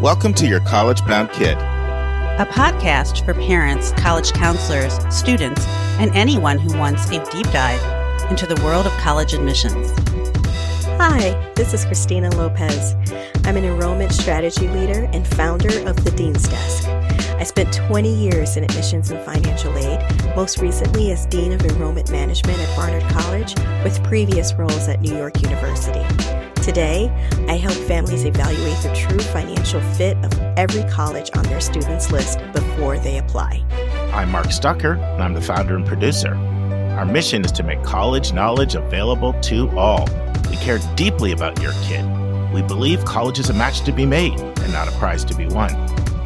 Welcome to Your College Bound Kid, a podcast for parents, college counselors, students, and anyone who wants a deep dive into the world of college admissions. Hi, this is Christina Lopez. I'm an enrollment strategy leader and founder of the Dean's Desk. I spent 20 years in admissions and financial aid, most recently as Dean of Enrollment Management at Barnard College, with previous roles at New York University. Today, I help families evaluate the true financial fit of every college on their students' list before they apply. I'm Mark Stucker, and I'm the founder and producer. Our mission is to make college knowledge available to all. We care deeply about your kid. We believe college is a match to be made and not a prize to be won.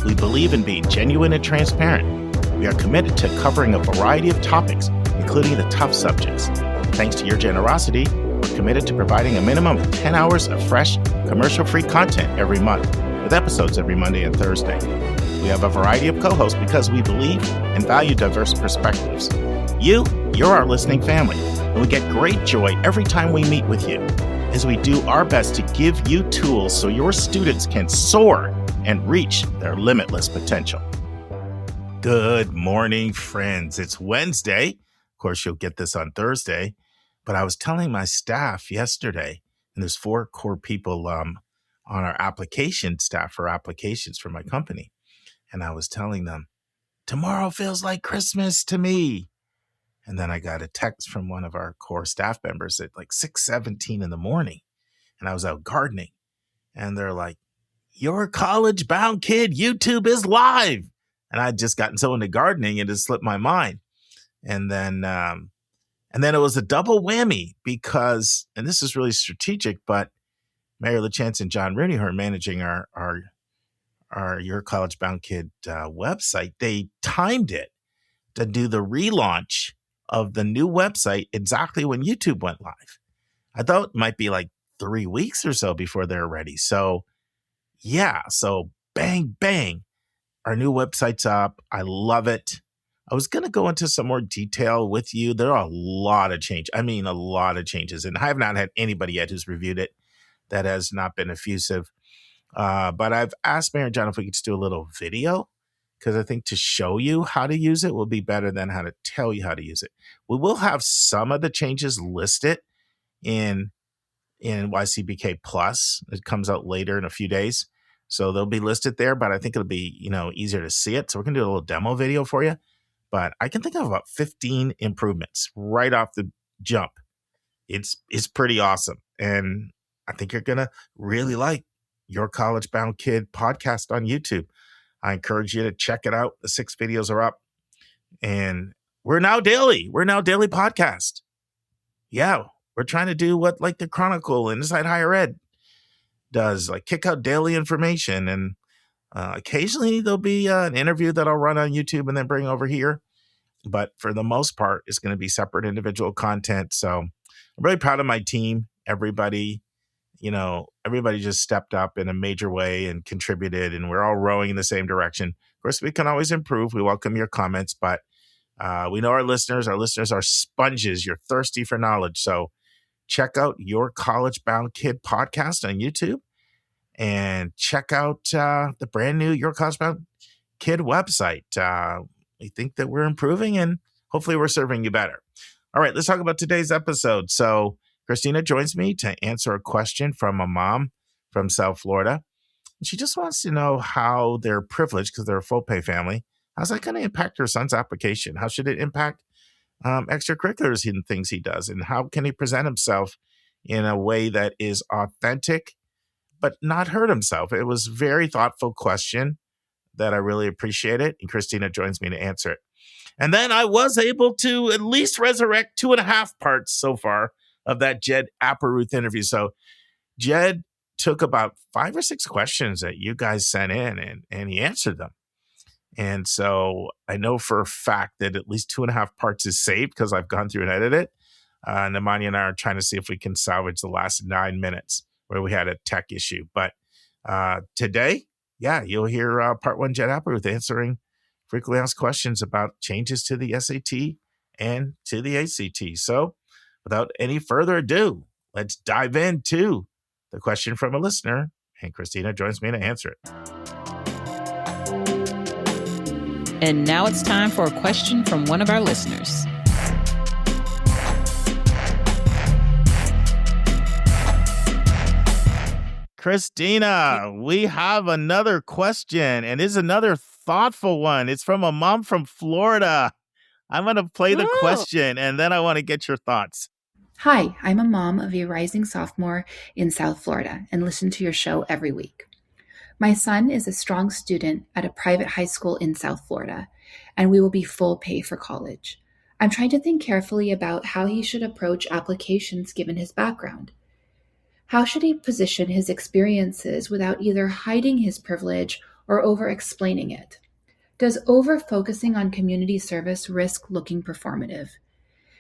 We believe in being genuine and transparent. We are committed to covering a variety of topics, including the tough subjects. Thanks to your generosity, we're committed to providing a minimum of 10 hours of fresh, commercial-free content every month, with episodes every Monday and Thursday. We have a variety of co-hosts because we believe and value diverse perspectives. You're our listening family, and we get great joy every time we meet with you, as we do our best to give you tools so your students can soar and reach their limitless potential. Good morning, friends. It's Wednesday. Of course, you'll get this on Thursday. But I was telling my staff yesterday, and there's 4 core people on our application staff for applications for my company. And I was telling them, tomorrow feels like Christmas to me. And then I got a text from one of our core staff members at like 6:17 in the morning. And I was out gardening. And they're like, your college bound kid, YouTube is live. And I'd just gotten so into gardening, it had slipped my mind. And then it was a double whammy because, and this is really strategic, but Mayor LaChance and John Rooney, who are managing our Your College Bound Kid website, they timed it to do the relaunch of the new website exactly when YouTube went live. I thought it might be like 3 weeks or so before they're ready. So yeah, so bang, bang, our new website's up. I love it. I was going to go into some more detail with you. There are a lot of changes. I mean, a lot of changes. And I have not had anybody yet who's reviewed it that has not been effusive. But I've asked Mayor John if we could just do a little video, because I think to show you how to use it will be better than how to tell you how to use it. We will have some of the changes listed in YCBK Plus. It comes out later in a few days. So they'll be listed there, but I think it'll be, easier to see it. So we're going to do a little demo video for you. But I can think of about 15 improvements right off the jump. It's pretty awesome. And I think you're going to really like Your College Bound Kid podcast on YouTube. I encourage you to check it out. The 6 videos are up. And we're now daily. We're now daily podcast. Yeah, we're trying to do what like the Chronicle and Inside Higher Ed does, like kick out daily information. And occasionally there'll be an interview that I'll run on YouTube and then bring over here. But for the most part, it's going to be separate individual content. So I'm really proud of my team. Everybody just stepped up in a major way and contributed, and we're all rowing in the same direction. Of course, we can always improve. We welcome your comments, but we know our listeners are sponges. You're thirsty for knowledge. So check out Your College Bound Kid podcast on YouTube. And check out the brand new Your College Bound Kid website. We think that we're improving, and hopefully we're serving you better. All right, let's talk about today's episode. So Christina joins me to answer a question from a mom from South Florida. She just wants to know how they're privileged, because they're a full pay family. How's that going to impact her son's application? How should it impact extracurriculars and things he does? And how can he present himself in a way that is authentic but not hurt himself? It was a very thoughtful question that I really appreciate it. And Christina joins me to answer it. And then I was able to at least resurrect 2.5 parts so far of that Jed Applerouth interview. So Jed took about 5 or 6 questions that you guys sent in, and he answered them. And so I know for a fact that at least 2.5 parts is saved because I've gone through and edited it. Nemanja and I are trying to see if we can salvage the last 9 minutes where we had a tech issue. But today, you'll hear part 1, Jed Applerouth answering frequently asked questions about changes to the SAT and to the ACT. So without any further ado, let's dive into the question from a listener And Christina joins me to answer it. And now it's time for a question from one of our listeners. Christina, we have another question, and it's another thoughtful one. It's from a mom from Florida. I'm going to play the question, and then I want to get your thoughts. Hi, I'm a mom of a rising sophomore in South Florida and listen to your show every week. My son is a strong student at a private high school in South Florida, and we will be full pay for college. I'm trying to think carefully about how he should approach applications given his background. How should he position his experiences without either hiding his privilege or over-explaining it? Does over-focusing on community service risk looking performative?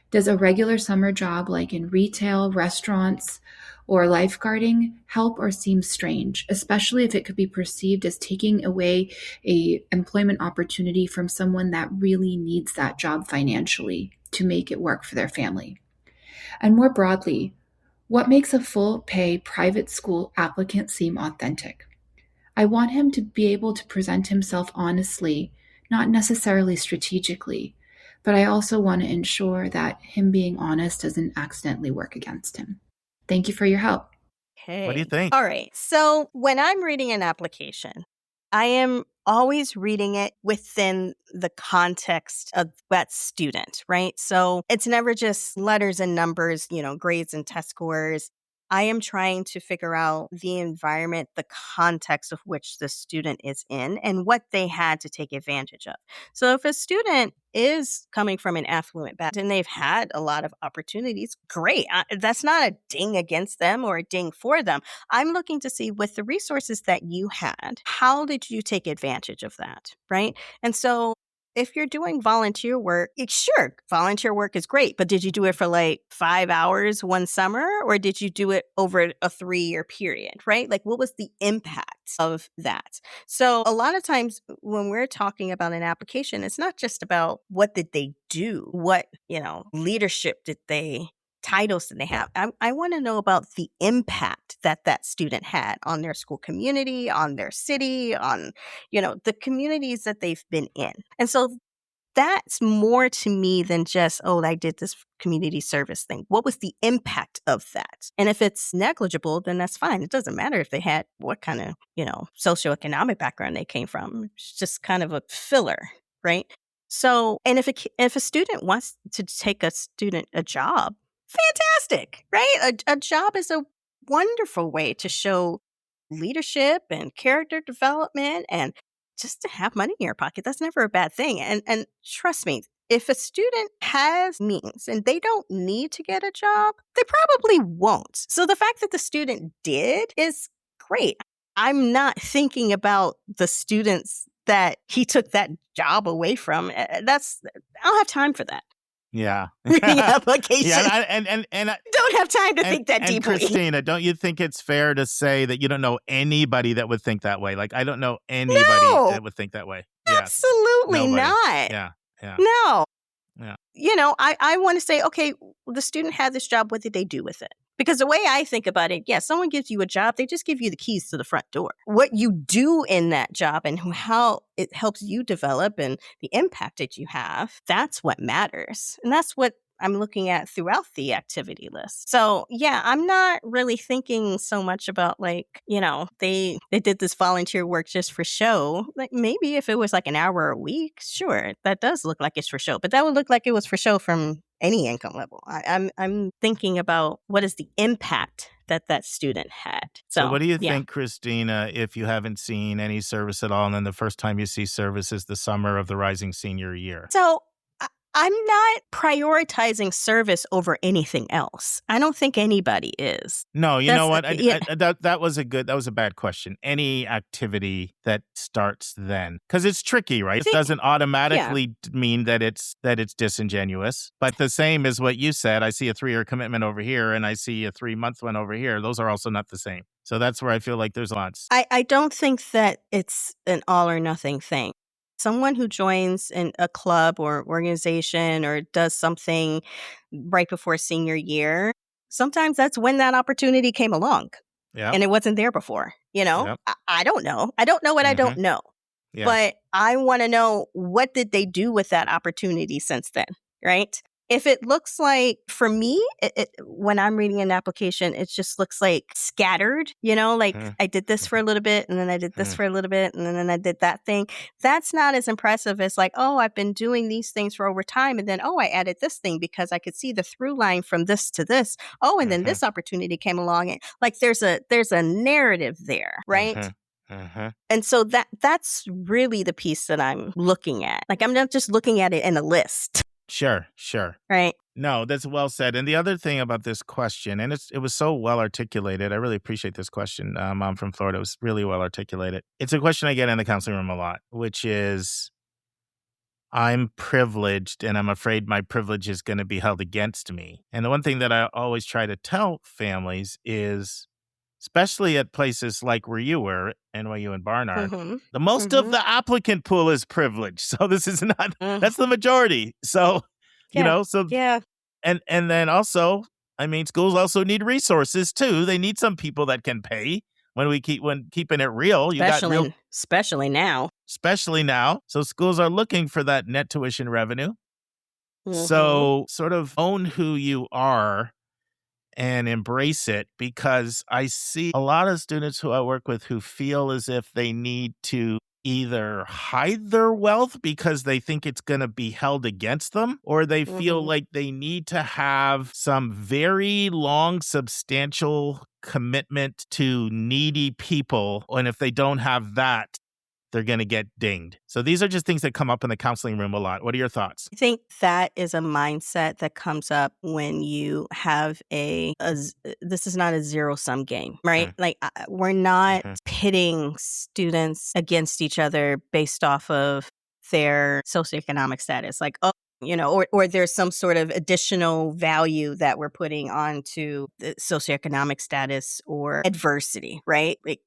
Does a regular summer job like in retail, restaurants, or lifeguarding help or seem strange, especially if it could be perceived as taking away an employment opportunity from someone that really needs that job financially to make it work for their family? And more broadly, what makes a full-pay private school applicant seem authentic? I want him to be able to present himself honestly, not necessarily strategically, but I also want to ensure that him being honest doesn't accidentally work against him. Thank you for your help. What do you think? All right. So when I'm reading an application, I am always reading it within the context of that student, right? So it's never just letters and numbers, grades and test scores. I am trying to figure out the environment, the context of which the student is in, and what they had to take advantage of. So if a student is coming from an affluent background and they've had a lot of opportunities, great. That's not a ding against them or a ding for them. I'm looking to see, with the resources that you had, how did you take advantage of that, right? And so if you're doing volunteer work, sure, volunteer work is great, but did you do it for like 5 hours one summer, or did you do it over a 3-year period, right? Like, what was the impact of that? So a lot of times when we're talking about an application, it's not just about what did they do, what, leadership did they, titles did they have. I want to know about the impact that student had on their school community, on their city, on, the communities that they've been in. And so that's more to me than just, I did this community service thing. What was the impact of that? And if it's negligible, then that's fine. It doesn't matter if they had what kind of, socioeconomic background they came from. It's just kind of a filler, right? So, and if a student wants to take a job, fantastic, right? A job is a wonderful way to show leadership and character development and just to have money in your pocket. That's never a bad thing. And trust me, if a student has means and they don't need to get a job, they probably won't. So the fact that the student did is great. I'm not thinking about the students that he took that job away from. I don't have time for that. Yeah. Reading application. Yeah, and I don't have time to think that deeply. Christina, don't you think it's fair to say that you don't know anybody that would think that way? Like, I don't know anybody that would think that way. Absolutely not. Yeah. No. Yeah. I want to say, okay, the student had this job. What did they do with it? Because the way I think about it, someone gives you a job, they just give you the keys to the front door. What you do in that job and how it helps you develop and the impact that you have, that's what matters. And that's what I'm looking at throughout the activity list. So I'm not really thinking so much about they did this volunteer work just for show. Like, maybe if it was like an hour a week, sure, that does look like it's for show, but that would look like it was for show from any income level. I'm thinking about what is the impact that student had. So what do you think, Christina, if you haven't seen any service at all, and then the first time you see service is the summer of the rising senior year? So I'm not prioritizing service over anything else. I don't think anybody is. No, you know what? That was a bad question. Any activity that starts then, because it's tricky, right? It doesn't automatically mean that it's disingenuous. But the same as what you said, I see a 3-year commitment over here, and I see a 3-month one over here. Those are also not the same. So that's where I feel like there's lots. I don't think that it's an all or nothing thing. Someone who joins in a club or organization or does something right before senior year, sometimes that's when that opportunity came along. Yep. And it wasn't there before, Yep. I don't know. I don't know what I don't know. Yes. But I want to know, what did they do with that opportunity since then, right? If it looks like, for me, when I'm reading an application, it just looks like scattered, like I did this for a little bit, and then I did this for a little bit, and then I did that thing. That's not as impressive as like, oh, I've been doing these things for over time, and then, oh, I added this thing because I could see the through line from this to this. Oh, and then this opportunity came along, and like there's a narrative there, right? And so that's really the piece that I'm looking at. Like, I'm not just looking at it in a list. Sure. Right. No, that's well said. And the other thing about this question, and it was so well articulated. I really appreciate this question. Mom from Florida, was really well articulated. It's a question I get in the counseling room a lot, which is, I'm privileged and I'm afraid my privilege is going to be held against me. And the one thing that I always try to tell families is, especially at places like where you were, NYU and Barnard, the most of the applicant pool is privileged. So this is not, that's the majority. So, Yeah. And then also, I mean, schools also need resources too. They need some people that can pay when keeping it real. Especially now. So schools are looking for that net tuition revenue. So sort of own who you are and embrace it, because I see a lot of students who I work with who feel as if they need to either hide their wealth because they think it's going to be held against them, or they feel like they need to have some very long, substantial commitment to needy people. And if they don't have that, they're going to get dinged. So these are just things that come up in the counseling room a lot. What are your thoughts? I think that is a mindset that comes up when you have this is not a zero-sum game, right? Like, we're not pitting students against each other based off of their socioeconomic status. Like, or there's some sort of additional value that we're putting onto the socioeconomic status or adversity, right? Like,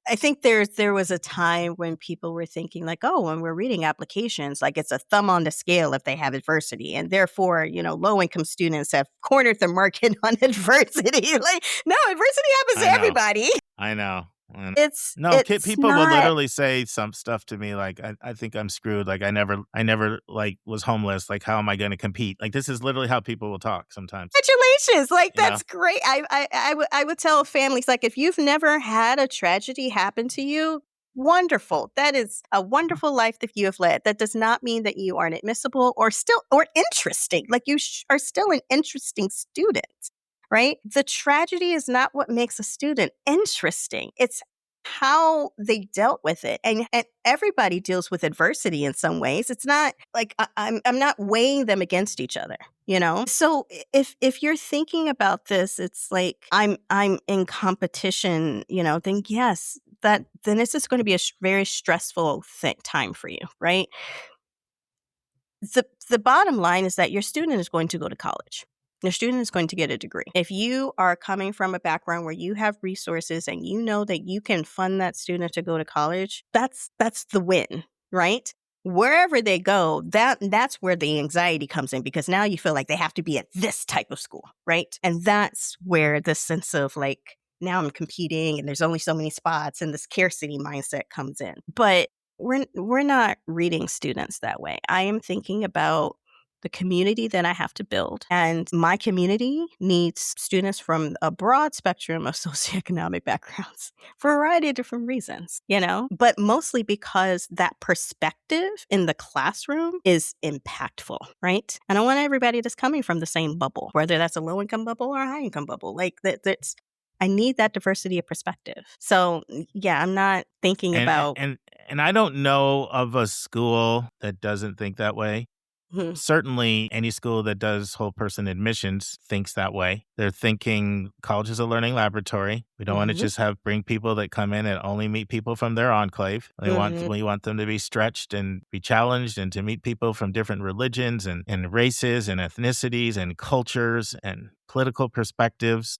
I think there was a time when people were thinking like, oh, when we're reading applications, like it's a thumb on the scale if they have adversity. And therefore, low-income students have cornered the market on adversity. Like, no, adversity happens to everybody. I know. People will literally say some stuff to me like, I think I'm screwed. Like, I never like was homeless. Like, how am I going to compete? Like, this is literally how people will talk sometimes. Congratulations. Like, that's great. I would tell families, like, if you've never had a tragedy happen to you, wonderful. That is a wonderful life that you have led. That does not mean that you aren't admissible or interesting. Like, you are still an interesting student. Right? The tragedy is not what makes a student interesting. It's how they dealt with it. And everybody deals with adversity in some ways. It's not like I'm not weighing them against each other, So if you're thinking about this, it's like I'm in competition, then yes, then this is going to be a very stressful time for you, right? The bottom line is that your student is going to go to college. Your student is going to get a degree. If you are coming from a background where you have resources and you know that you can fund that student to go to college, that's the win, right? Wherever they go, that's where the anxiety comes in, because now you feel like they have to be at this type of school, right? And that's where the sense of like, now I'm competing and there's only so many spots and the scarcity mindset comes in. But we're not reading students that way. I am thinking about the community that I have to build. And my community needs students from a broad spectrum of socioeconomic backgrounds for a variety of different reasons, but mostly because that perspective in the classroom is impactful, right? And I want everybody that's coming from the same bubble, whether that's a low-income bubble or a high-income bubble. Like, I need that diversity of perspective. So yeah, I'm not thinking about... And I don't know of a school that doesn't think that way. Certainly, any school that does whole person admissions thinks that way. They're thinking college is a learning laboratory. We don't want to just bring people that come in and only meet people from their enclave. We want them to be stretched and be challenged and to meet people from different religions and races and ethnicities and cultures and political perspectives.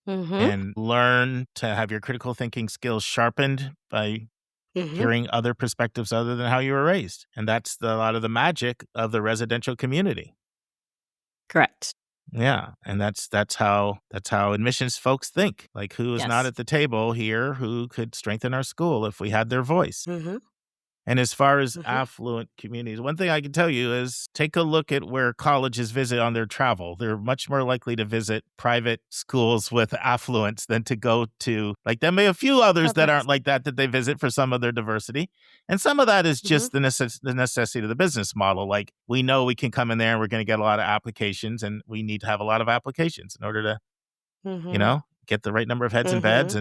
And learn to have your critical thinking skills sharpened by hearing other perspectives other than how you were raised. And that's a lot of the magic of the residential community. Correct. Yeah, and that's how admissions folks think. Like, who is not Yes. at the table here who could strengthen our school if we had their voice? Mm-hmm. And as far as Mm-hmm. affluent communities, one thing I can tell you is take a look at where colleges visit on their travel. They're much more likely to visit private schools with affluence than to go to, like, there may be a few others that aren't like that they visit for some of their diversity. And some of that is just the necessity of the business model. Like, we know we can come in there and we're going to get a lot of applications, and we need to have a lot of applications in order to, get the right number of heads and beds,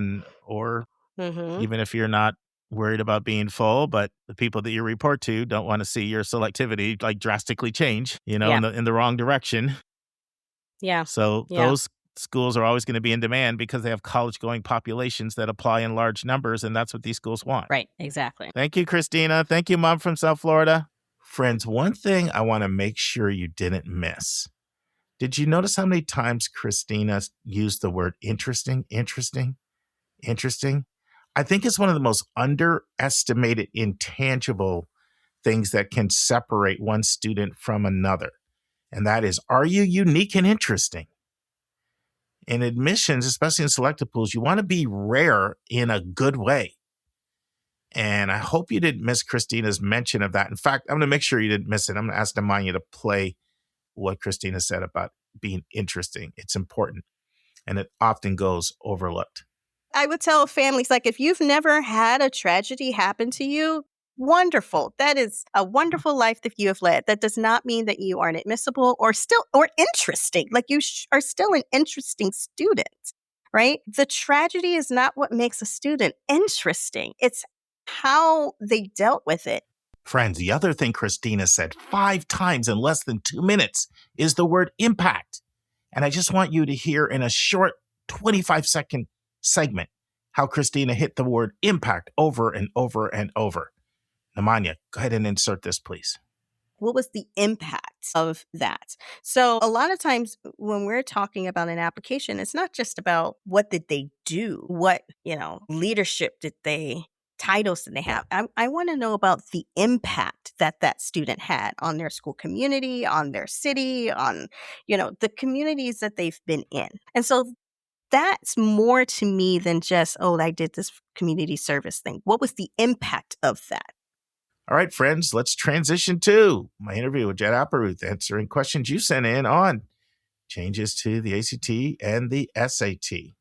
or even if you're not worried about being full, but the people that you report to don't want to see your selectivity like drastically change, in the wrong direction. Yeah. So those schools are always going to be in demand because they have college-going populations that apply in large numbers, and that's what these schools want. Right. Exactly. Thank you, Christina. Thank you, Mom from South Florida. Friends, one thing I want to make sure you didn't miss. Did you notice how many times Christina used the word interesting? I think it's one of the most underestimated intangible things that can separate one student from another. And that is, are you unique and interesting? In admissions, especially in selective pools, you want to be rare in a good way. And I hope you didn't miss Christina's mention of that. In fact, I'm going to make sure you didn't miss it. I'm going to ask Nemanja to play what Christina said about being interesting. It's important, and it often goes overlooked. I would tell families, like, if you've never had a tragedy happen to you, wonderful. That is a wonderful life that you have led. That does not mean that you aren't admissible or interesting. Like, you are still an interesting student, right? The tragedy is not what makes a student interesting. It's how they dealt with it. Friends, the other thing Christina said 5 times in less than 2 minutes is the word impact. And I just want you to hear in a short 25-second segment how Christina hit the word impact over and over and over. Nemanja, go ahead and insert this, please. What was the impact of that? So a lot of times when we're talking about an application, it's not just about what did they do, what, leadership titles did they have. I want to know about the impact that student had on their school community, on their city, on, the communities that they've been in. And so that's more to me than just, I did this community service thing. What was the impact of that? All right, friends, let's transition to my interview with Jed Applerouth, answering questions you sent in on changes to the ACT and the SAT.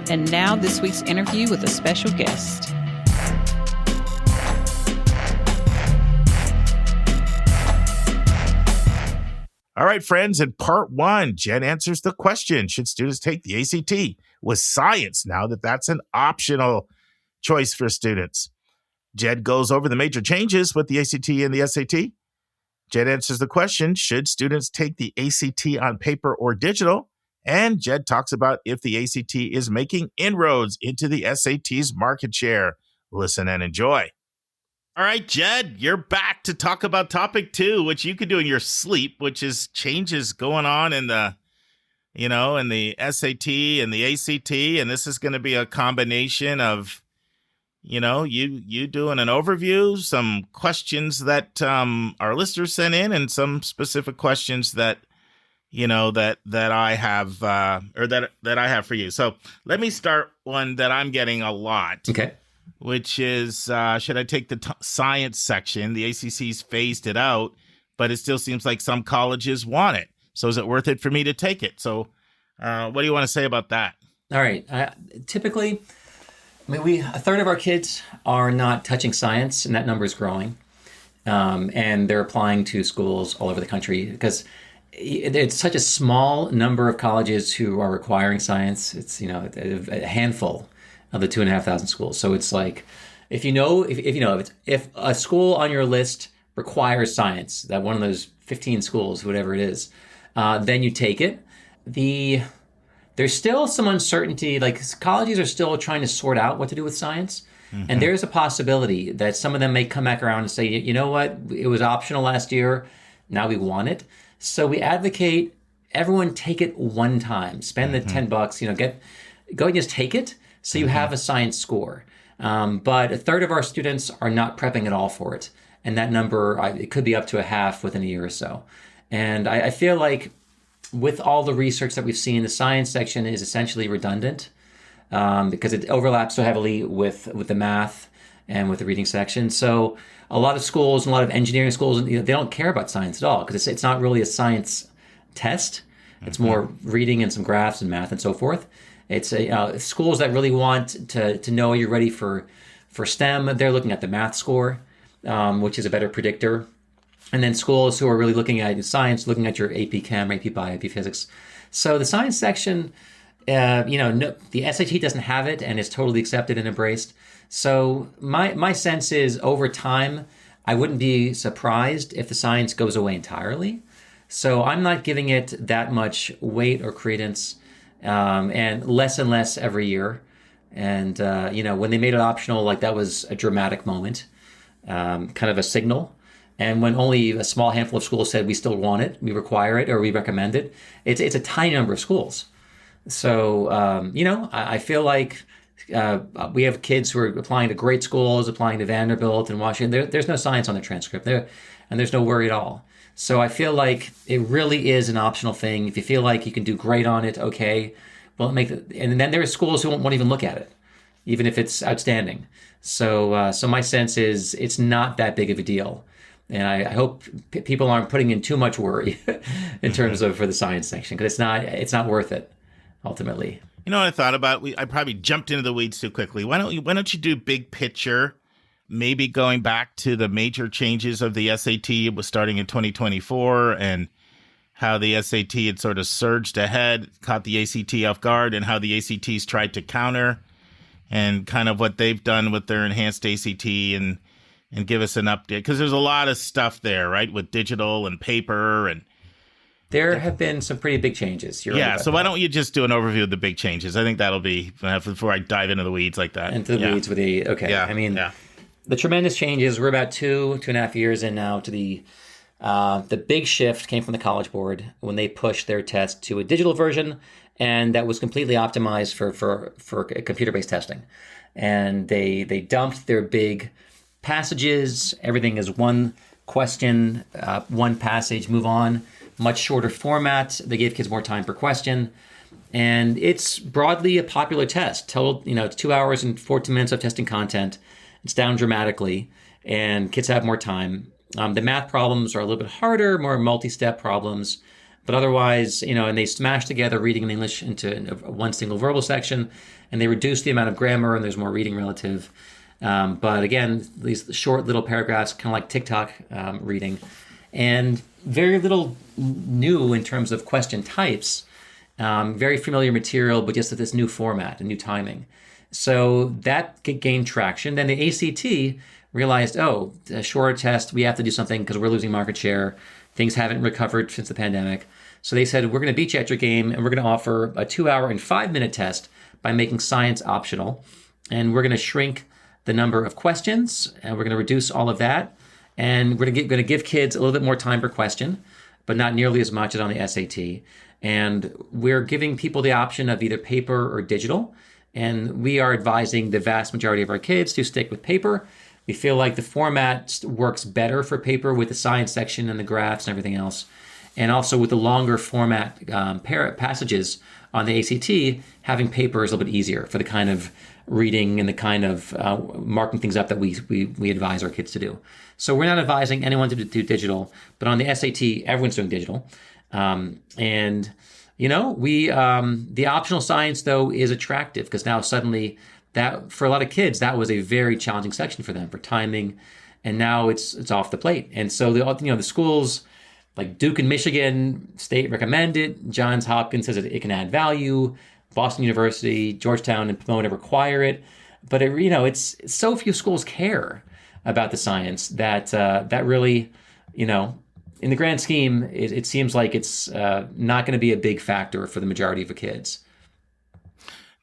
And now this week's interview with a special guest. All right, friends, in part 1, Jed answers the question, should students take the ACT with science now that that's an optional choice for students? Jed goes over the major changes with the ACT and the SAT. Jed answers the question, should students take the ACT on paper or digital? And Jed talks about if the ACT is making inroads into the SAT's market share. Listen and enjoy. All right, Jed, you're back to talk about topic 2, which you could do in your sleep, which is changes going on in the, in the SAT and the ACT. And this is going to be a combination of, you doing an overview, some questions that our listeners sent in, and some specific questions that, that I have, or that I have for you. So let me start one that I'm getting a lot. Okay. Which is, should I take the science section? The ACC's phased it out, but it still seems like some colleges want it. So is it worth it for me to take it? So what do you want to say about that? All right. Typically, a third of our kids are not touching science, and that number is growing. And they're applying to schools all over the country because it's such a small number of colleges who are requiring science. It's, a handful of the 2,500 schools. So it's like, if a school on your list requires science, that one of those 15 schools, whatever it is, then you take it. There's still some uncertainty, like colleges are still trying to sort out what to do with science. Mm-hmm. And there's a possibility that some of them may come back around and say, you know what, it was optional last year, now we want it. So we advocate everyone take it one time, spend the $10, go and just take it. So you have a science score. But a third of our students are not prepping at all for it. and that number, it could be up to a half within a year or so. And I feel like with all the research that we've seen, the science section is essentially redundant because it overlaps so heavily with the math and with the reading section. So a lot of schools and a lot of engineering schools, they don't care about science at all because it's not really a science test. It's more reading and some graphs and math and so forth. It's schools that really want to know you're ready for STEM. They're looking at the math score, which is a better predictor. And then schools who are really looking at science, looking at your AP Chem, AP Bio, AP Physics. So the science section, no, the SAT doesn't have it and is totally accepted and embraced. So my sense is over time, I wouldn't be surprised if the science goes away entirely. So I'm not giving it that much weight or credence, and less every year. And, when they made it optional, like that was a dramatic moment, kind of a signal. And when only a small handful of schools said we still want it, we require it, or we recommend it, it's a tiny number of schools. So, I feel like we have kids who are applying to great schools, applying to Vanderbilt and Washington. There's no science on their transcript there, and there's no worry at all. So I feel like it really is an optional thing. If you feel like you can do great on it, okay. Well, and then there are schools who won't even look at it, even if it's outstanding. So my sense is it's not that big of a deal. And I hope people aren't putting in too much worry in terms of for the science section, because it's not worth it ultimately. You know what I thought about? I probably jumped into the weeds too quickly. Why don't you do big picture? Maybe going back to the major changes of the SAT, it was starting in 2024, and how the SAT had sort of surged ahead, caught the ACT off guard, and how the ACTs tried to counter, and kind of what they've done with their enhanced ACT, and give us an update. Because there's a lot of stuff there, right, with digital and paper. And there have been some pretty big changes. So why don't you just do an overview of the big changes? I think that'll be before I dive into the weeds like that. Into the weeds with the, okay. Yeah. The tremendous changes, we're about 2.5 years in now to the big shift came from the College Board when they pushed their test to a digital version, and that was completely optimized for computer-based testing. And they dumped their big passages. Everything is one question, one passage, move on. Much shorter format. They gave kids more time per question. And it's broadly a popular test. Total, it's 2 hours and 14 minutes of testing content. It's down dramatically, and kids have more time. The math problems are a little bit harder, more multi-step problems, but otherwise, and they smash together reading and English into one single verbal section, and they reduce the amount of grammar, and there's more reading relative. But again, these short little paragraphs, kind of like TikTok reading, and very little new in terms of question types. Very familiar material, but just at this new format and new timing. So that gained traction. Then the ACT realized, a shorter test, we have to do something because we're losing market share. Things haven't recovered since the pandemic. So they said, we're going to beat you at your game, and we're going to offer a 2 hour and 5 minute test by making science optional. And we're going to shrink the number of questions, and we're going to reduce all of that. And we're going to give kids a little bit more time per question, but not nearly as much as on the SAT. And we're giving people the option of either paper or digital. And we are advising the vast majority of our kids to stick with paper. We feel like the format works better for paper with the science section and the graphs and everything else. And also with the longer format passages on the ACT, having paper is a little bit easier for the kind of reading and the kind of marking things up that we advise our kids to do. So we're not advising anyone to do digital, but on the SAT, everyone's doing digital. The optional science, though, is attractive because now suddenly that for a lot of kids, that was a very challenging section for them for timing. And now it's off the plate. And so the schools like Duke and Michigan State recommend it. Johns Hopkins says it can add value. Boston University, Georgetown, and Pomona require it. But it's so few schools care about the science that really, in the grand scheme, it seems like it's not going to be a big factor for the majority of the kids.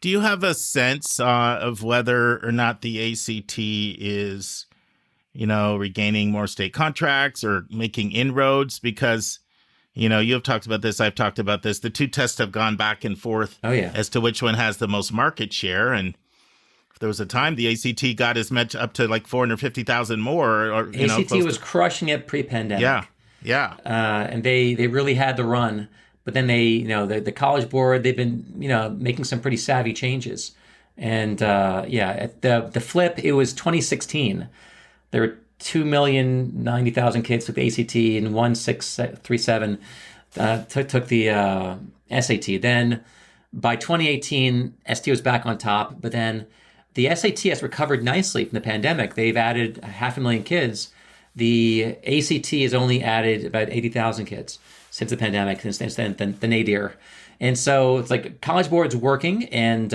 Do you have a sense of whether or not the ACT is, regaining more state contracts or making inroads? Because, you have talked about this, I've talked about this. The two tests have gone back and forth as to which one has the most market share. And there was a time the ACT got as much up to like 450,000 more. Or ACT was crushing it pre-pandemic. Yeah. And they really had the run. But then the College Board, they've been, making some pretty savvy changes. And at the flip, it was 2016. There were 2,090,000 kids took the ACT and 1,637 took the SAT. Then by 2018, ST was back on top. But then the SAT has recovered nicely from the pandemic. They've added 500,000 kids. The ACT has only added about 80,000 kids since the pandemic, since the nadir. And so it's like College Board's working, and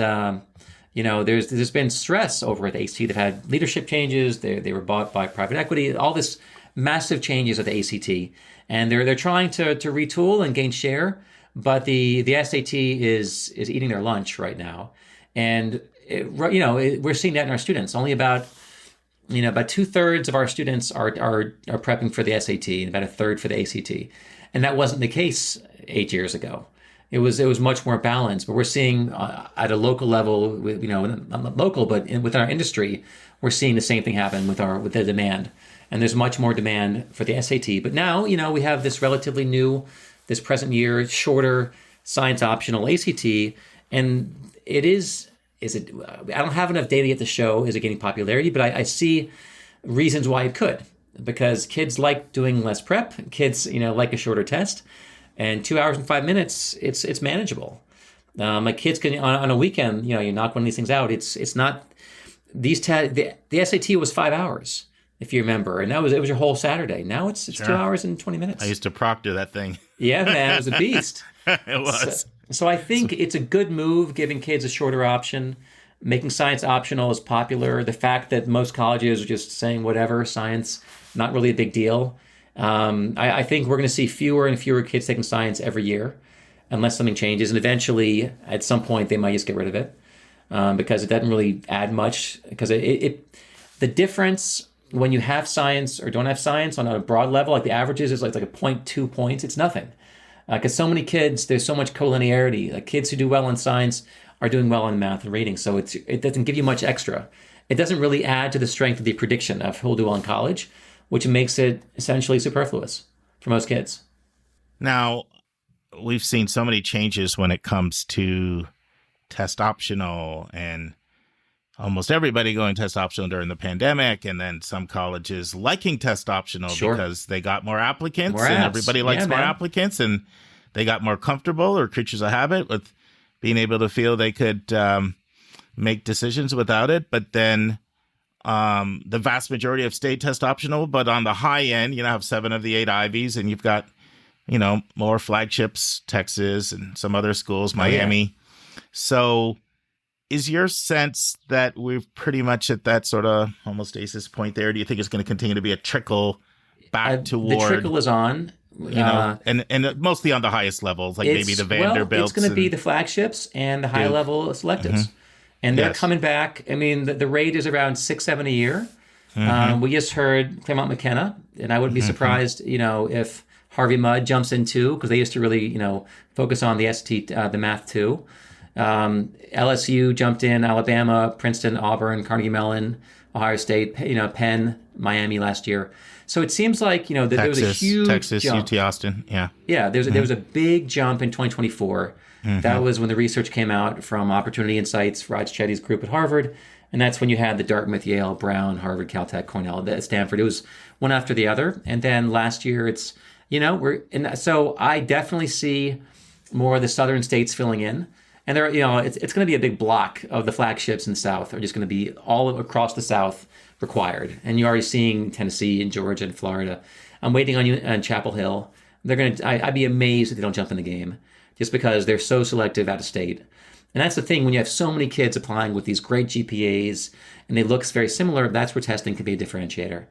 there's been stress over at the ACT. They've had leadership changes. They were bought by private equity. All this massive changes at the ACT, and they're trying to retool and gain share. But the SAT is eating their lunch right now, and we're seeing that in our students. Only about 2/3 of our students are prepping for the SAT, and about 1/3 for the ACT, and that wasn't the case 8 years ago. It was much more balanced. But we're seeing at a local level, not local, but within our industry, we're seeing the same thing happen with the demand, and there's much more demand for the SAT. But now we have this relatively new, this present year shorter science optional ACT, and it is. I don't have enough data yet to show is it getting popularity, but I see reasons why it could, because kids like doing less prep. Kids, like a shorter test, and 2 hours and 5 minutes, it's manageable. My kids can on a weekend, you knock one of these things out. It's not these the SAT was 5 hours, if you remember, and it was your whole Saturday. Now it's Sure. 2 hours and 20 minutes. I used to proctor that thing. Yeah, man, it was a beast. It was. So I think it's a good move, giving kids a shorter option. Making science optional is popular. The fact that most colleges are just saying whatever, science, not really a big deal. I think we're going to see fewer and fewer kids taking science every year, unless something changes. And eventually, at some point, they might just get rid of it because it doesn't really add much. Because the difference when you have science or don't have science on a broad level, like the averages is like a 0.2 points. It's nothing. Because so many kids, there's so much collinearity. Like kids who do well in science are doing well in math and reading. So it doesn't give you much extra. It doesn't really add to the strength of the prediction of who'll do well in college, which makes it essentially superfluous for most kids. Now, we've seen so many changes when it comes to test optional, and almost everybody going test optional during the pandemic, and then some colleges liking test optional because they got more applicants, and everybody likes more applicants, and they got more comfortable or creatures of habit with being able to feel they could make decisions without it. But then the vast majority have stayed test optional, but on the high end, have 7 of the 8 Ivies, and you've got, more flagships, Texas and some other schools, Miami. So is your sense that we're pretty much at that sort of almost ACES point there? Do you think it's going to continue to be a trickle back toward... The trickle is on. And mostly on the highest levels, like maybe the Vanderbilts. Well, it's going to be the flagships and the high-level selectives. Mm-hmm. And they're coming back. I mean, the rate is around 6-7 a year. Mm-hmm. We just heard Claremont McKenna, and I wouldn't be surprised, if Harvey Mudd jumps in too, because they used to really, focus on the ST, the math too. LSU jumped in, Alabama, Princeton, Auburn, Carnegie Mellon, Ohio State, Penn, Miami last year. So it seems like, there was a huge Texas, jump. UT Austin, yeah. Yeah, there was a big jump in 2024. Mm-hmm. That was when the research came out from Opportunity Insights, Raj Chetty's group at Harvard. And that's when you had the Dartmouth, Yale, Brown, Harvard, Caltech, Cornell, Stanford. It was one after the other. And then last year it's, so I definitely see more of the southern states filling in. And there, it's going to be a big block of the flagships in the South are just going to be all across the South required. And you're already seeing Tennessee and Georgia and Florida. I'm waiting on you on Chapel Hill. They're going to. I'd be amazed if they don't jump in the game, just because they're so selective out of state. And that's the thing, when you have so many kids applying with these great GPAs and they look very similar, that's where testing can be a differentiator.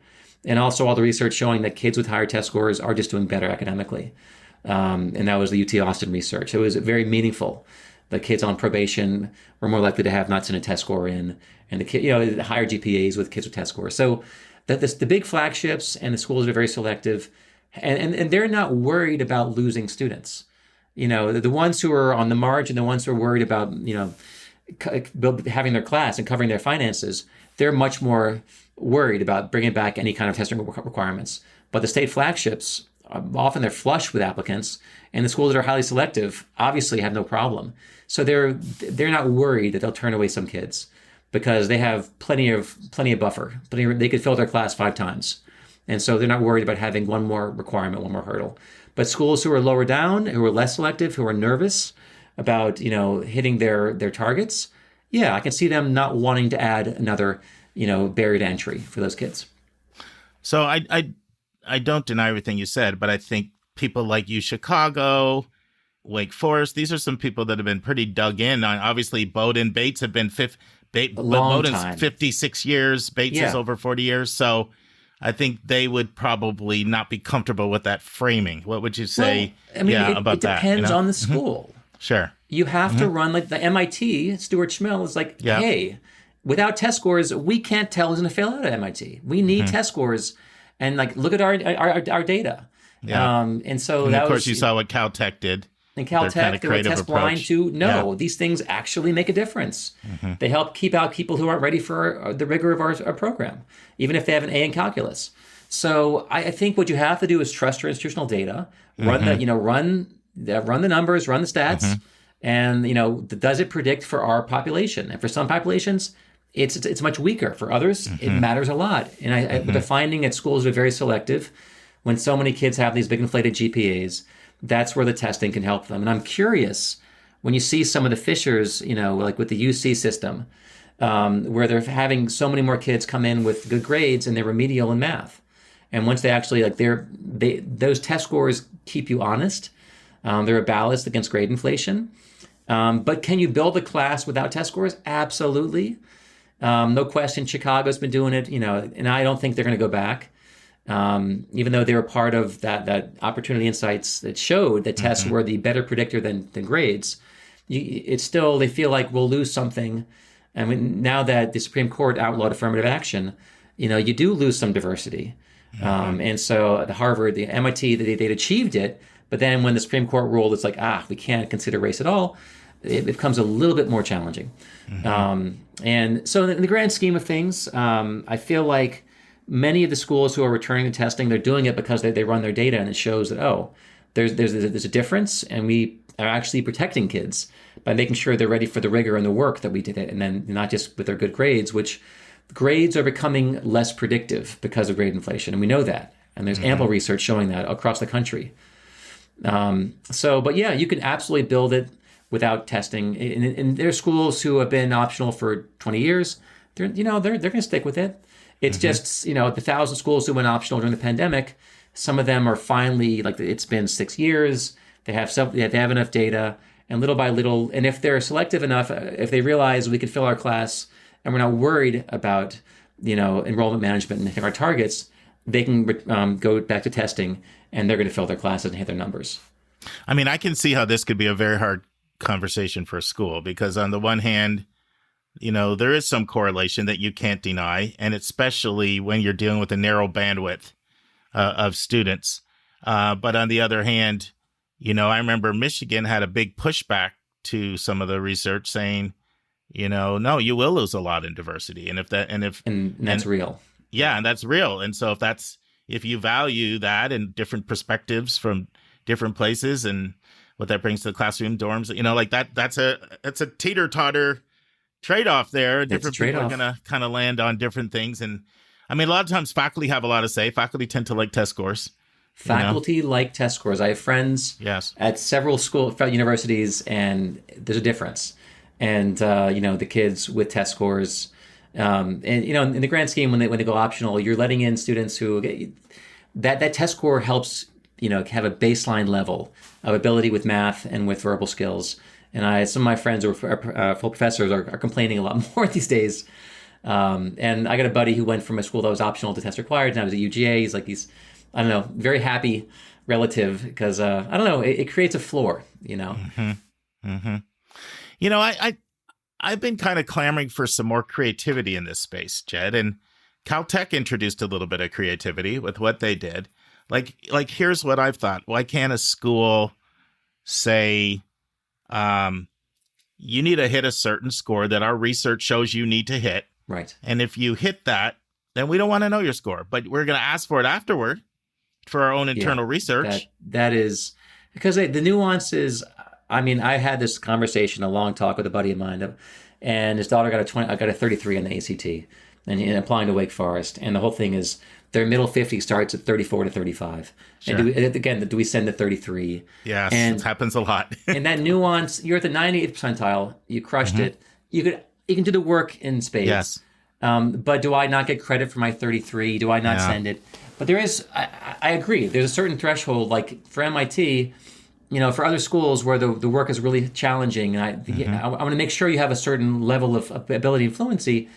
And also all the research showing that kids with higher test scores are just doing better academically. And that was the UT Austin research. It was very meaningful. The kids on probation were more likely to have not sent a test score in, and the higher GPAs with kids with test scores. So the big flagships and the schools are very selective, and they're not worried about losing students. The ones who are on the margin, the ones who are worried about having their class and covering their finances, they're much more worried about bringing back any kind of testing requirements. But the state flagships, often they're flush with applicants, and the schools that are highly selective obviously have no problem. So they're not worried that they'll turn away some kids because they have plenty of buffer. They could fill their class 5 times. And so they're not worried about having one more requirement, one more hurdle. But schools who are lower down, who are less selective, who are nervous about, hitting their targets, yeah, I can see them not wanting to add another, barrier to entry for those kids. So I don't deny everything you said, but I think people like Chicago, Wake Forest, these are some people that have been pretty dug in on. Obviously, Bowdoin, Bates have been Bowdoin's 56 years, Bates is over 40 years. So I think they would probably not be comfortable with that framing. What would you say about that? It depends on the school. Sure. You have to run like the MIT, Stuart Schmell is like, hey, without test scores, we can't tell who's going to fail out at MIT. We need test scores. And look at our data. Yeah. And so of course you saw what Caltech did. And Caltech, they were test blind to these things actually make a difference. They help keep out people who aren't ready for the rigor of our program, even if they have an A in calculus. So I think what you have to do is trust your institutional data, run the numbers, run the stats, and does it predict for our population? And for some populations, it's much weaker. For others, it matters a lot. And the finding at schools are very selective. When so many kids have these big inflated GPAs, that's where the testing can help them. And I'm curious when you see some of the fissures, like with the UC system, where they're having so many more kids come in with good grades and they're remedial in math. And once they actually those test scores keep you honest. They're a ballast against grade inflation. But can you build a class without test scores? Absolutely. No question. Chicago's been doing it, and I don't think they're going to go back. Even though they were part of that Opportunity Insights that showed that tests were the better predictor than grades, it's still, they feel like we'll lose something. I mean, now that the Supreme Court outlawed affirmative action, you do lose some diversity. And so the Harvard, the MIT, they'd achieved it, but then when the Supreme Court ruled, it's like, we can't consider race at all, it becomes a little bit more challenging. And so in the grand scheme of things, I feel like many of the schools who are returning to testing, they're doing it because they run their data and it shows that, there's a difference, and we are actually protecting kids by making sure they're ready for the rigor and the work that we did it. And then not just with their good grades, which grades are becoming less predictive because of grade inflation. And we know that. And there's ample research showing that across the country. But yeah, you can absolutely build it without testing. And there are schools who have been optional for 20 years. They're going to stick with it. It's just, the 1,000 schools who went optional during the pandemic, some of them are finally, it's been 6 years. They have enough data, and little by little, and if they're selective enough, if they realize we can fill our class and we're not worried about, enrollment management and hitting our targets, they can go back to testing, and they're going to fill their classes and hit their numbers. I mean, I can see how this could be a very hard conversation for a school, because on the one hand, there is some correlation that you can't deny, and especially when you're dealing with a narrow bandwidth of students. But on the other hand, I remember Michigan had a big pushback to some of the research saying, no, you will lose a lot in diversity. And that's real. Yeah. And that's real. And so if you value that and different perspectives from different places and what that brings to the classroom dorms, that's a teeter-totter trade-off there. Different people are going to kind of land on different things. And I mean, a lot of times faculty have a lot to say. Faculty tend to like test scores. Faculty like test scores. I have friends at several universities, and there's a difference. And, the kids with test scores, and, in the grand scheme, when they go optional, you're letting in students who that test score helps, have a baseline level of ability with math and with verbal skills. And some of my friends who are full professors are complaining a lot more these days. And I got a buddy who went from a school that was optional to test required, and I was at UGA. He's very happy relative, because, it creates a floor, I've been kind of clamoring for some more creativity in this space, Jed, and Caltech introduced a little bit of creativity with what they did. Here's what I've thought. Why can't a school say, you need to hit a certain score that our research shows you need to hit. Right. And if you hit that, then we don't want to know your score, but we're going to ask for it afterward for our own internal research. That is because the nuances. I mean, I had this conversation, a long talk with a buddy of mine, and his daughter got a 33 on the ACT, and applying to Wake Forest. And the whole thing is their middle 50 starts at 34 to 35. Sure. And do we send to 33? Yes, and it happens a lot. And that nuance, you're at the 98th percentile, you crushed it. You can do the work in spades. Yes. But do I not get credit for my 33? Do I not send it? But there is, I agree. There's a certain threshold, like for MIT, for other schools where the work is really challenging. And I want to make sure you have a certain level of ability and fluency.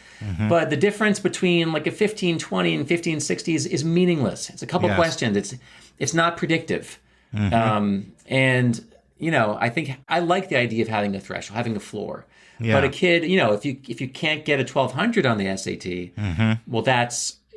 But the difference between like a 1520 and 1560 is meaningless. It's a couple questions. It's not predictive. And, I think I like the idea of having a threshold, having a floor. Yeah. But a kid, if you can't get a 1200 on the SAT, well,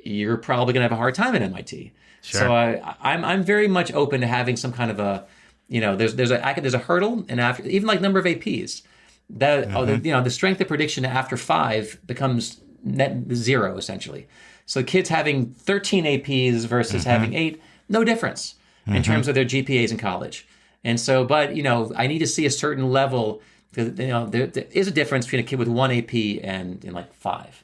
you're probably going to have a hard time at MIT. Sure. So I'm very much open to having some kind of a, there's a hurdle, and after even like number of APs, that the strength of prediction after 5 becomes net 0 essentially. So kids having 13 APs versus having 8, no difference in terms of their GPAs in college. And so, but I need to see a certain level. There is a difference between a kid with 1 AP and like 5.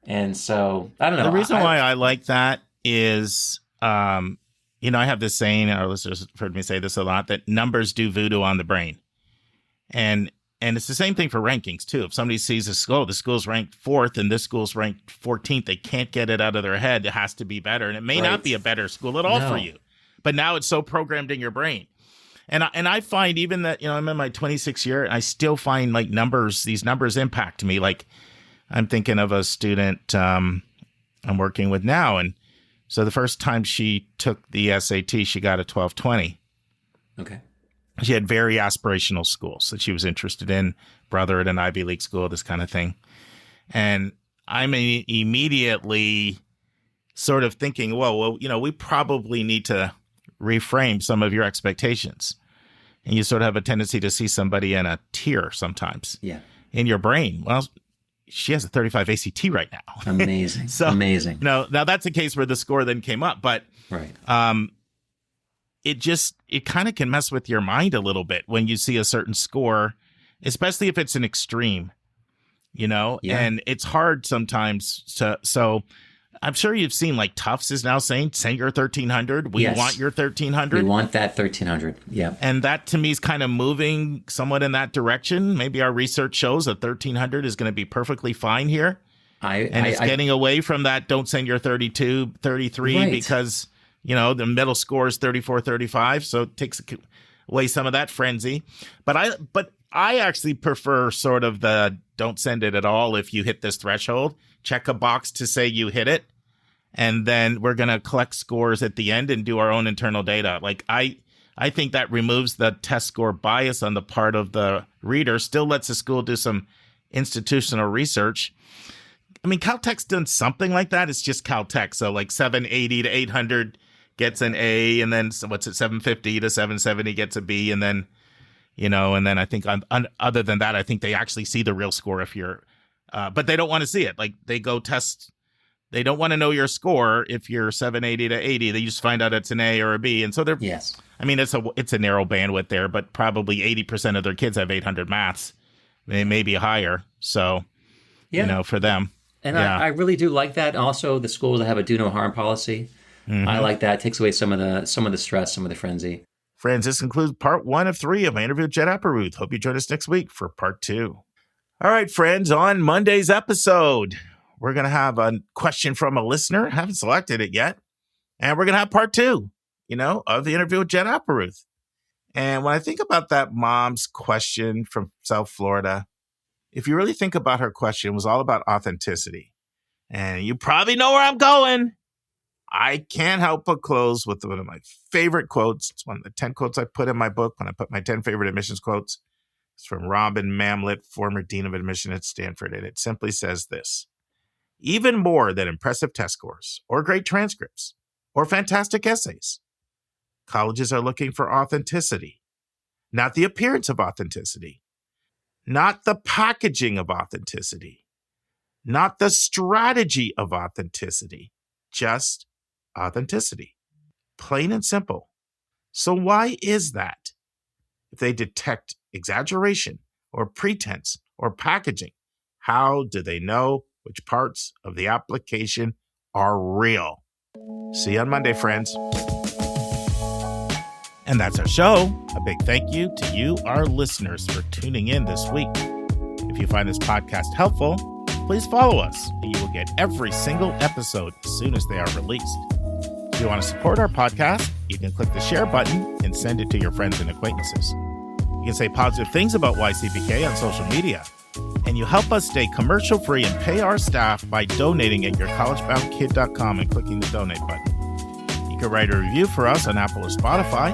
And so, I don't know. The reason why I like that is, I have this saying, our listeners have heard me say this a lot, that numbers do voodoo on the brain. And it's the same thing for rankings, too. If somebody sees the school's ranked 4th and this school's ranked 14th, they can't get it out of their head. It has to be better. And it may not be a better school at all for you. But now it's so programmed in your brain. And I find even that, I'm in my 26th year, and I still find like these numbers impact me. Like I'm thinking of a student I'm working with now. And so the first time she took the SAT, she got a 1220. Okay. She had very aspirational schools that she was interested in, brother at an Ivy League school, this kind of thing. And I'm immediately sort of thinking, well, we probably need to reframe some of your expectations. And you sort of have a tendency to see somebody in a tier sometimes in your brain. Well, she has a 35 ACT right now. Amazing. Amazing. Now that's a case where the score then came up, but it kind of can mess with your mind a little bit when you see a certain score, especially if it's an extreme, and it's hard sometimes so I'm sure you've seen like Tufts is now saying, send your 1300. We want your 1300. We want that 1300. Yeah. And that to me is kind of moving somewhat in that direction. Maybe our research shows a 1300 is going to be perfectly fine here. It's getting away from that. Don't send your 32, 33 because, the middle score is 34, 35. So it takes away some of that frenzy. But I actually prefer sort of the don't send it at all if you hit this threshold. Check a box to say you hit it. And then we're going to collect scores at the end and do our own internal data. Like I think that removes the test score bias on the part of the reader, still lets the school do some institutional research. I mean, Caltech's done something like that. It's just Caltech. So like 780 to 800 gets an A, and then 750 to 770 gets a B. And then, and then I think other than that, I think they actually see the real score if you're, but they don't want to see it. Like they go test. They don't want to know your score if you're 780 to 80. They just find out it's an A or a B. And so they're, I mean, it's a narrow bandwidth there, but probably 80% of their kids have 800 maths. They may be higher. So, for them. And I really do like that. Also, the schools that have a do no harm policy. I like that. It takes away some of the stress, some of the frenzy. Friends, this concludes part 1 of 3 of my interview with Jed Applerouth. Hope you join us next week for part 2. All right, friends, on Monday's episode, we're going to have a question from a listener. Haven't selected it yet. And we're going to have part 2, of the interview with Jed Applerouth. And when I think about that mom's question from South Florida, if you really think about her question, it was all about authenticity. And you probably know where I'm going. I can't help but close with one of my favorite quotes. It's one of the 10 quotes I put in my book when I put my 10 favorite admissions quotes. It's from Robin Mamlet, former dean of admission at Stanford. And it simply says this: even more than impressive test scores or great transcripts or fantastic essays, colleges are looking for authenticity, not the appearance of authenticity. not the packaging of authenticity, not the strategy of authenticity, just authenticity. Plain and simple. So why is that? If they detect exaggeration or pretense or packaging, how do they know which parts of the application are real? See you on Monday, friends. And that's our show. A big thank you to you, our listeners, for tuning in this week. If you find this podcast helpful, please follow us, and you will get every single episode as soon as they are released. If you want to support our podcast, you can click the share button and send it to your friends and acquaintances. You can say positive things about YCBK on social media, and you help us stay commercial-free and pay our staff by donating at yourcollegeboundkid.com and clicking the donate button. You can write a review for us on Apple or Spotify.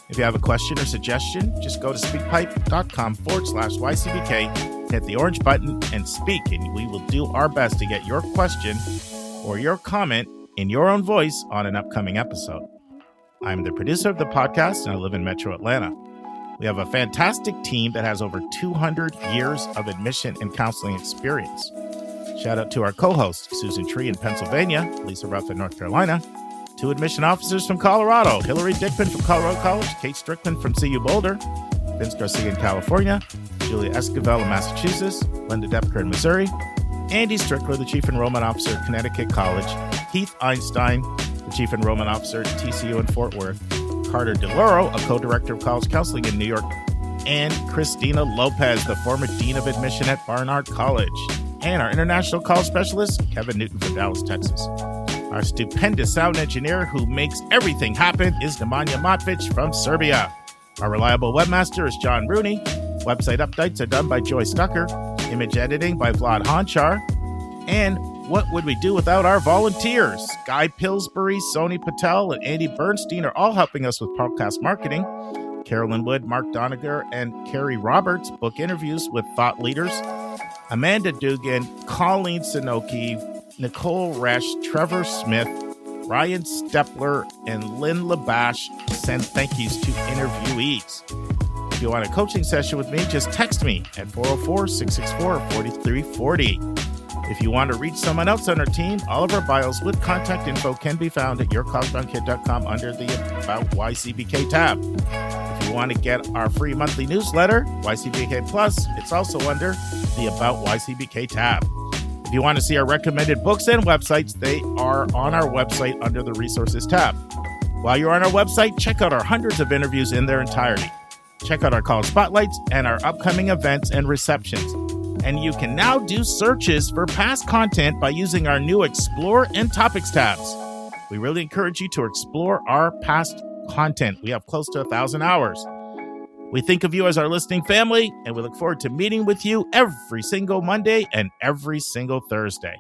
If you have a question or suggestion, just go to speakpipe.com/YCBK, hit the orange button, and speak, and we will do our best to get your question or your comment in your own voice on an upcoming episode. I'm the producer of the podcast, and I live in Metro Atlanta. We have a fantastic team that has over 200 years of admission and counseling experience. Shout out to our co-hosts, Susan Tree in Pennsylvania, Lisa Ruff in North Carolina, 2 admission officers from Colorado, Hillary Dickman from Colorado College, Kate Strickland from CU Boulder, Vince Garcia in California, Julia Esquivel in Massachusetts, Linda Depker in Missouri, Andy Strickler, the Chief Enrollment Officer at Connecticut College, Heath Einstein, the Chief Enrollment Officer at TCU in Fort Worth, Carter DeLauro, a co-director of college counseling in New York, and Christina Lopez, the former Dean of Admission at Barnard College, and our international college specialist, Kevin Newton from Dallas, Texas. Our stupendous sound engineer who makes everything happen is Nemanja Matvic from Serbia. Our reliable webmaster is John Rooney. Website updates are done by Joyce Ducker. Image editing by Vlad Honchar. And what would we do without our volunteers? Guy Pillsbury, Sony Patel, and Andy Bernstein are all helping us with podcast marketing. Carolyn Wood, Mark Doniger, and Carrie Roberts book interviews with thought leaders. Amanda Dugan, Colleen Sinoki, Nicole Resch, Trevor Smith, Ryan Stepler, and Lynn Labash send thank yous to interviewees. If you want a coaching session with me, just text me at 404-664-4340. If you want to reach someone else on our team, all of our bios with contact info can be found at yourcollegeboundkid.com under the About YCBK tab. If you want to get our free monthly newsletter, YCBK Plus, it's also under the About YCBK tab. If you want to see our recommended books and websites, they are on our website under the Resources tab. While you're on our website, check out our hundreds of interviews in their entirety. Check out our college spotlights and our upcoming events and receptions. And you can now do searches for past content by using our new Explore and Topics tabs. We really encourage you to explore our past content. We have close to 1,000 hours. We think of you as our listening family, and we look forward to meeting with you every single Monday and every single Thursday.